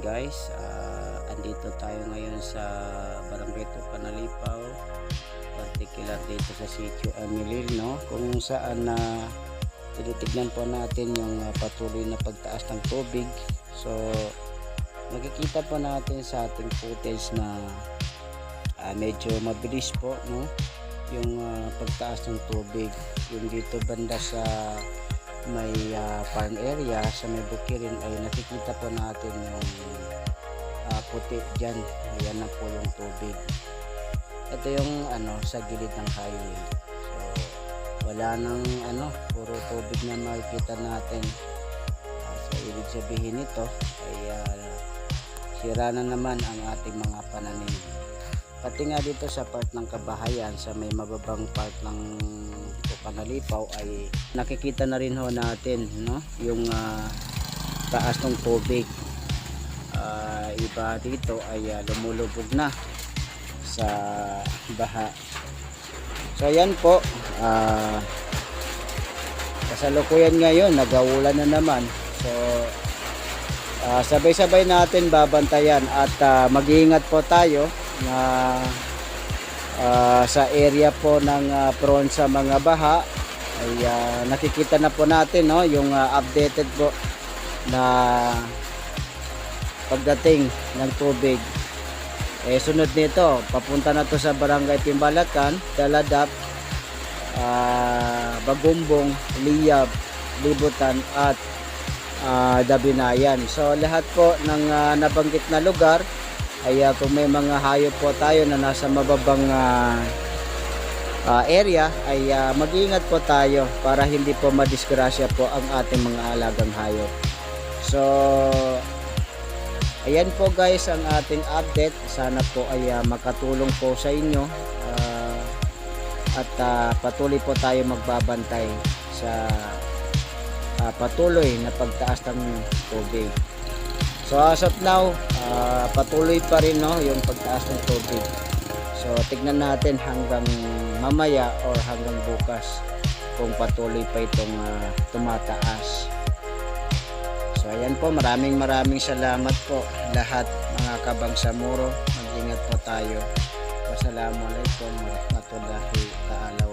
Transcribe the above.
guys, andito tayo ngayon sa Barangay Tucanalipaw, particular dito sa sitio Amilil, no? Kung saan tinitignan po natin yung patuloy na pagtaas ng tubig. So makikita po natin sa ating footage na medyo mabilis po, no? Yung pagtaas ng tubig, yung dito banda sa may farm area sa may bukirin ay nakikita po natin yung puti dyan. Ayan na po yung tubig. Ito yung sa gilid ng highway. So wala nang puro tubig na makikita natin. So ibig sabihin nito ay sira na naman ang ating mga pananim. Pati nga dito sa part ng kabahayan, sa may mababang part ng Tucanalipaw ay nakikita na rin ho natin, no? Yung taas ng tubig. Iba dito ay lumulubog na sa baha. So ayan po, kasalukuyan ngayon, nag-uulan na naman. So sabay-sabay natin babantayan at mag-iingat po tayo na sa area po ng prone sa mga baha ay nakikita na po natin, no, yung updated po na pagdating ng tubig. Sunod nito, papunta na to sa Barangay Timbalakan, Daladap, Bagumbong, Liyab, Libutan at Dabinayan. So lahat po ng nabanggit na lugar ay kung may mga hayop po tayo na nasa mababang area ay mag-iingat po tayo para hindi po madisgrasya po ang ating mga alagang hayop. So ayan po guys ang ating update. Sana po ay makatulong po sa inyo at patuloy po tayo magbabantay sa patuloy na pagtaas ng tubig. So as of now, patuloy pa rin, no, yung pagtaas ng tubig. So tignan natin hanggang mamaya or hanggang bukas kung patuloy pa itong tumataas. So ayan po, maraming salamat po lahat mga kabangsamoro. Mag-ingat po tayo. Wassalamualaikum warahmatullahi ta'ala